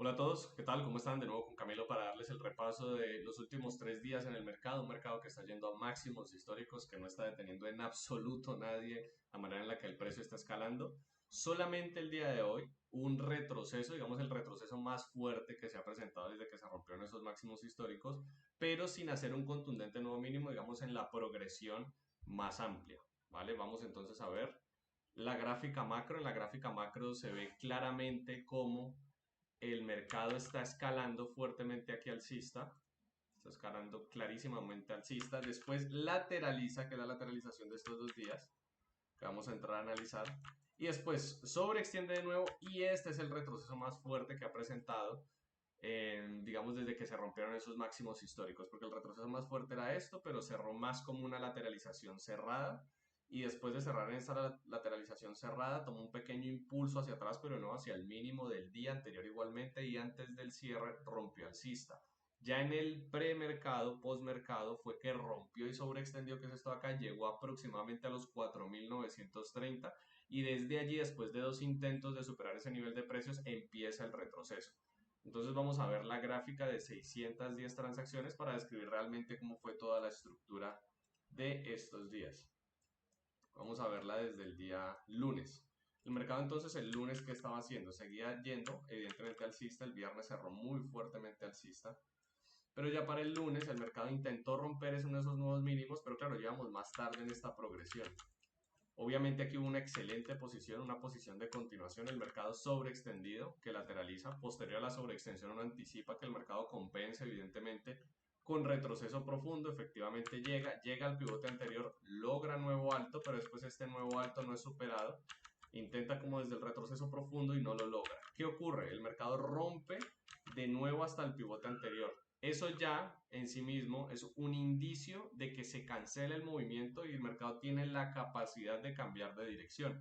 Hola a todos, ¿qué tal? ¿Cómo están? De nuevo con Camilo para darles el repaso de los últimos 3 días en el mercado, un mercado que está yendo a máximos históricos, que no está deteniendo en absoluto nadie la manera en la que el precio está escalando. Solamente el día de hoy, un retroceso, digamos el retroceso más fuerte que se ha presentado desde que se rompieron esos máximos históricos, pero sin hacer un contundente nuevo mínimo, digamos en la progresión más amplia, ¿vale? Vamos entonces a ver la gráfica macro. En la gráfica macro se ve claramente cómo el mercado está escalando fuertemente aquí alcista, está escalando clarísimamente alcista, después lateraliza, que es la lateralización de estos 2 días, que vamos a entrar a analizar, y después sobreextiende de nuevo, y este es el retroceso más fuerte que ha presentado, digamos, desde que se rompieron esos máximos históricos, porque el retroceso más fuerte era esto, pero cerró más como una lateralización cerrada, y después de cerrar en esta lateralización cerrada, tomó un pequeño impulso hacia atrás, pero no hacia el mínimo del día anterior igualmente, y antes del cierre rompió alcista. Ya en el premercado, postmercado, fue que rompió y sobreextendió, que es esto de acá, llegó aproximadamente a los 4.930 y desde allí, después de dos intentos de superar ese nivel de precios, empieza el retroceso. Entonces vamos a ver la gráfica de 610 transacciones para describir realmente cómo fue toda la estructura de estos días. Vamos a verla desde el día lunes. El mercado entonces el lunes, ¿qué estaba haciendo? Seguía yendo evidentemente alcista, el viernes cerró muy fuertemente alcista, pero ya para el lunes el mercado intentó romper uno de esos nuevos mínimos, pero claro, llevamos más tarde en esta progresión. Obviamente aquí hubo una excelente posición, una posición de continuación, el mercado sobreextendido que lateraliza, posterior a la sobreextensión uno anticipa que el mercado compensa evidentemente con retroceso profundo, efectivamente llega al pivote anterior, logra nuevo alto, pero después este nuevo alto no es superado, intenta como desde el retroceso profundo y no lo logra. ¿Qué ocurre? El mercado rompe de nuevo hasta el pivote anterior. Eso ya en sí mismo es un indicio de que se cancela el movimiento y el mercado tiene la capacidad de cambiar de dirección.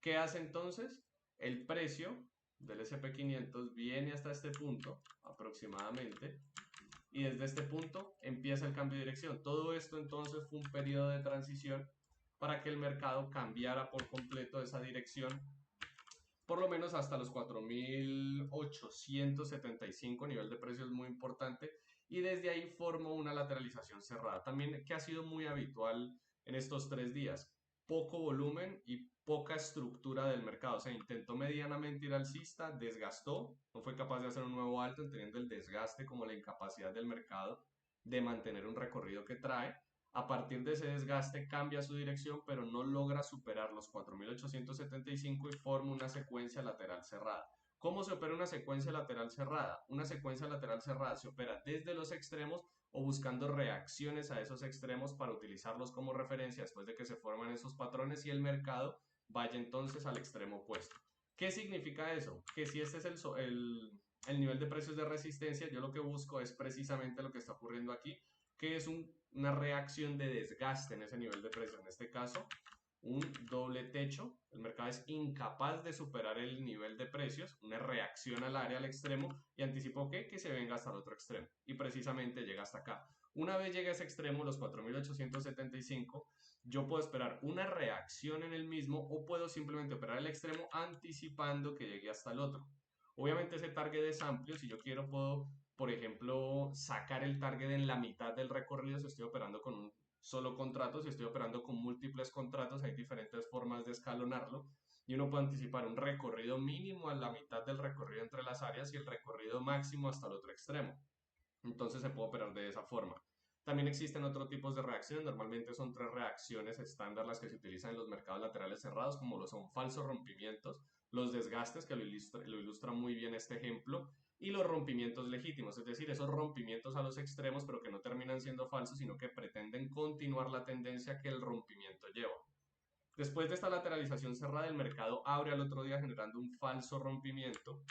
¿Qué hace entonces? El precio del SP500 viene hasta este punto aproximadamente y desde este punto empieza el cambio de dirección. Todo esto entonces fue un periodo de transición para que el mercado cambiara por completo esa dirección, por lo menos hasta los 4.875, nivel de precios muy importante, y desde ahí formó una lateralización cerrada. También que ha sido muy habitual en estos 3 días, poco volumen y poca estructura del mercado. O sea, intentó medianamente ir alcista, desgastó, no fue capaz de hacer un nuevo alto, entendiendo el desgaste como la incapacidad del mercado de mantener un recorrido que trae. A partir de ese desgaste cambia su dirección, pero no logra superar los 4.875 y forma una secuencia lateral cerrada. ¿Cómo se opera una secuencia lateral cerrada? Una secuencia lateral cerrada se opera desde los extremos o buscando reacciones a esos extremos para utilizarlos como referencia después de que se forman esos patrones y el mercado vaya entonces al extremo opuesto. ¿Qué significa eso? Que si este es el nivel de precios de resistencia, yo lo que busco es precisamente lo que está ocurriendo aquí, que es una reacción de desgaste en ese nivel de precio. En este caso, un doble techo. El mercado es incapaz de superar el nivel de precios, una reacción al área al extremo y anticipó que se venga hasta el otro extremo. Y precisamente llega hasta acá. Una vez llega a ese extremo, los 4.875, yo puedo esperar una reacción en el mismo o puedo simplemente operar el extremo anticipando que llegue hasta el otro. Obviamente ese target es amplio, si yo quiero puedo, por ejemplo, sacar el target en la mitad del recorrido si estoy operando con un solo contrato, si estoy operando con múltiples contratos, hay diferentes formas de escalonarlo y uno puede anticipar un recorrido mínimo a la mitad del recorrido entre las áreas y el recorrido máximo hasta el otro extremo. Entonces se puede operar de esa forma. También existen otros tipos de reacciones, normalmente son tres reacciones estándar las que se utilizan en los mercados laterales cerrados, como lo son falsos rompimientos, los desgastes, que lo ilustra muy bien este ejemplo, y los rompimientos legítimos, es decir, esos rompimientos a los extremos, pero que no terminan siendo falsos, sino que pretenden continuar la tendencia que el rompimiento lleva. Después de esta lateralización cerrada, el mercado abre al otro día generando un falso rompimiento,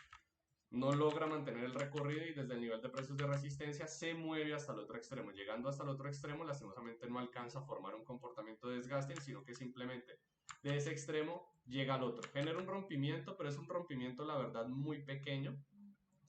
no logra mantener el recorrido y desde el nivel de precios de resistencia se mueve hasta el otro extremo. Llegando hasta el otro extremo, lastimosamente no alcanza a formar un comportamiento de desgaste, sino que simplemente de ese extremo llega al otro. Genera un rompimiento, pero es un rompimiento, la verdad, muy pequeño,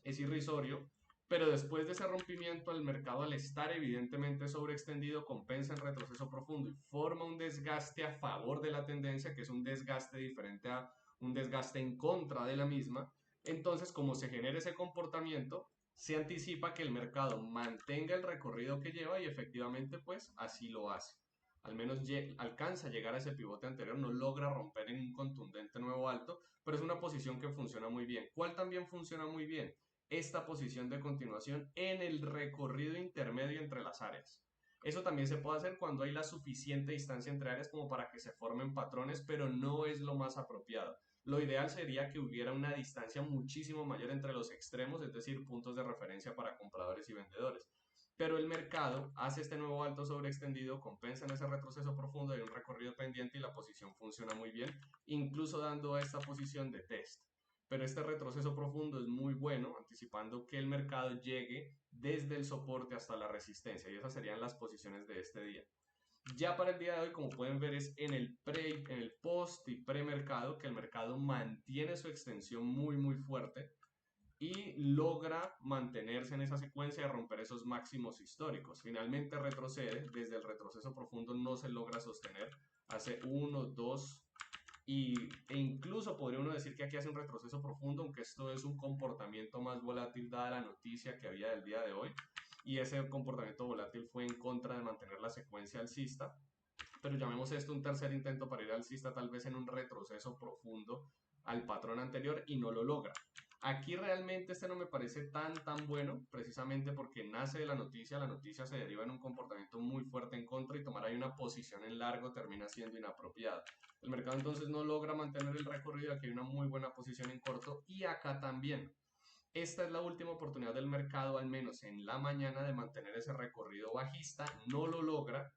es irrisorio, pero después de ese rompimiento el mercado, al estar evidentemente sobreextendido, compensa en retroceso profundo y forma un desgaste a favor de la tendencia, que es un desgaste diferente a un desgaste en contra de la misma, Entonces, como se genera ese comportamiento, se anticipa que el mercado mantenga el recorrido que lleva y efectivamente pues así lo hace. Al menos alcanza a llegar a ese pivote anterior, no logra romper en un contundente nuevo alto, pero es una posición que funciona muy bien. ¿Cuál también funciona muy bien? Esta posición de continuación en el recorrido intermedio entre las áreas. Eso también se puede hacer cuando hay la suficiente distancia entre áreas como para que se formen patrones, pero no es lo más apropiado. Lo ideal sería que hubiera una distancia muchísimo mayor entre los extremos, es decir, puntos de referencia para compradores y vendedores. Pero el mercado hace este nuevo alto sobreextendido, compensa en ese retroceso profundo, hay un recorrido pendiente y la posición funciona muy bien, incluso dando esta posición de test. Pero este retroceso profundo es muy bueno, anticipando que el mercado llegue desde el soporte hasta la resistencia, y esas serían las posiciones de este día. Ya para el día de hoy, como pueden ver, es en el post y premercado que el mercado mantiene su extensión muy fuerte y logra mantenerse en esa secuencia de romper esos máximos históricos. Finalmente retrocede, desde el retroceso profundo no se logra sostener, hace uno, dos e incluso podría uno decir que aquí hace un retroceso profundo, aunque esto es un comportamiento más volátil dada la noticia que había del día de hoy. Y ese comportamiento volátil fue en contra de mantener la secuencia alcista. Pero llamemos esto un tercer intento para ir alcista, tal vez en un retroceso profundo al patrón anterior y no lo logra. Aquí realmente este no me parece tan bueno, precisamente porque nace de la noticia se deriva en un comportamiento muy fuerte en contra y tomar ahí una posición en largo termina siendo inapropiado. El mercado entonces no logra mantener el recorrido, aquí hay una muy buena posición en corto y acá también. Esta es la última oportunidad del mercado, al menos en la mañana, de mantener ese recorrido bajista, no lo logra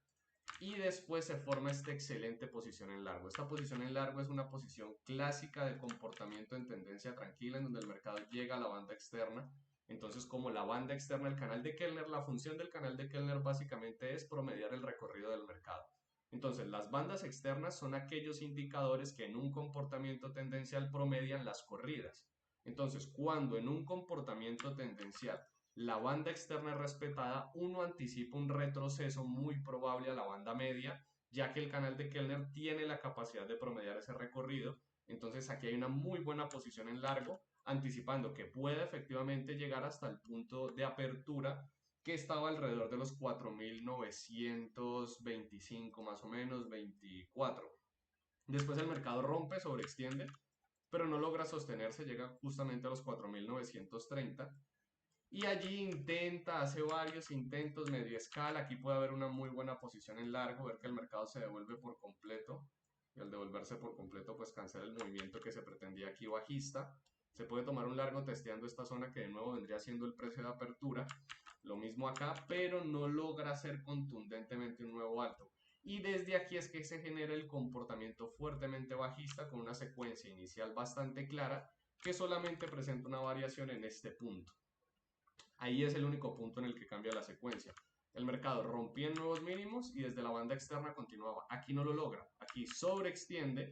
y después se forma esta excelente posición en largo. Esta posición en largo es una posición clásica de comportamiento en tendencia tranquila, en donde el mercado llega a la banda externa. Entonces, como la banda externa del canal de Kellner, la función del canal de Kellner básicamente es promediar el recorrido del mercado. Entonces, las bandas externas son aquellos indicadores que en un comportamiento tendencial promedian las corridas. Entonces, cuando en un comportamiento tendencial la banda externa es respetada, uno anticipa un retroceso muy probable a la banda media, ya que el canal de Kellner tiene la capacidad de promediar ese recorrido. Entonces aquí hay una muy buena posición en largo, anticipando que puede efectivamente llegar hasta el punto de apertura que estaba alrededor de los 4.925 más o menos, 24. Después el mercado rompe, sobreextiende, pero no logra sostenerse, llega justamente a los 4.930 y allí intenta, hace varios intentos, medio escala. Aquí puede haber una muy buena posición en largo, ver que el mercado se devuelve por completo. Y al devolverse por completo, pues cancela el movimiento que se pretendía aquí bajista. Se puede tomar un largo testeando esta zona que de nuevo vendría siendo el precio de apertura. Lo mismo acá, pero no logra hacer contundentemente un nuevo alto. Y desde aquí es que se genera el comportamiento fuertemente bajista con una secuencia inicial bastante clara que solamente presenta una variación en este punto. Ahí es el único punto en el que cambia la secuencia. El mercado rompía en nuevos mínimos y desde la banda externa continuaba. Aquí no lo logra, aquí sobreextiende,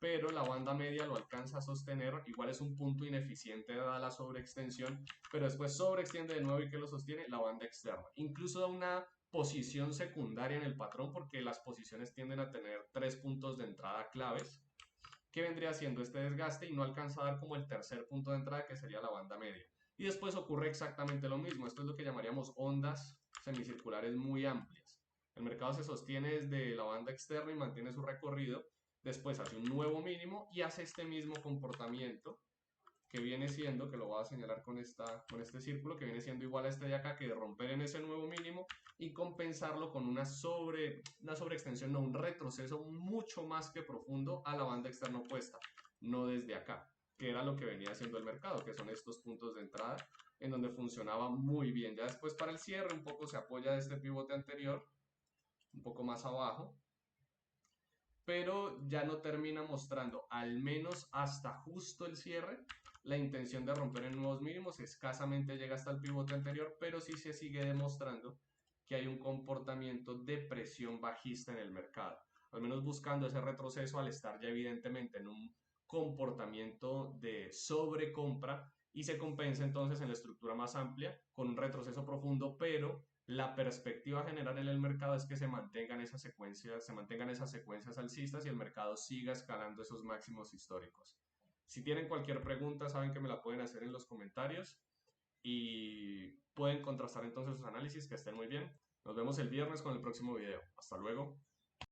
pero la banda media lo alcanza a sostener. Igual es un punto ineficiente dada la sobreextensión, pero después sobreextiende de nuevo y que lo sostiene la banda externa. Incluso da una posición secundaria en el patrón porque las posiciones tienden a tener tres puntos de entrada claves que vendría siendo este desgaste y no alcanza a dar como el tercer punto de entrada que sería la banda media. Y después ocurre exactamente lo mismo. Esto es lo que llamaríamos ondas semicirculares muy amplias. El mercado se sostiene desde la banda externa y mantiene su recorrido. Después hace un nuevo mínimo y hace este mismo comportamiento que viene siendo, que lo voy a señalar con este círculo, que viene siendo igual a este de acá, que de romper en ese nuevo mínimo y compensarlo con una sobreextensión, no, un retroceso mucho más que profundo a la banda externa opuesta, no desde acá, que era lo que venía haciendo el mercado, que son estos puntos de entrada, en donde funcionaba muy bien. Ya después para el cierre un poco se apoya de este pivote anterior, un poco más abajo, pero ya no termina mostrando, al menos hasta justo el cierre, la intención de romper en nuevos mínimos. Escasamente llega hasta el pivote anterior, pero sí se sigue demostrando que hay un comportamiento de presión bajista en el mercado, al menos buscando ese retroceso al estar ya evidentemente en un comportamiento de sobrecompra y se compensa entonces en la estructura más amplia con un retroceso profundo, pero la perspectiva general en el mercado es que se mantengan esas secuencias alcistas y el mercado siga escalando esos máximos históricos. Si tienen cualquier pregunta, saben que me la pueden hacer en los comentarios y pueden contrastar entonces sus análisis. Que estén muy bien. Nos vemos el viernes con el próximo video. Hasta luego.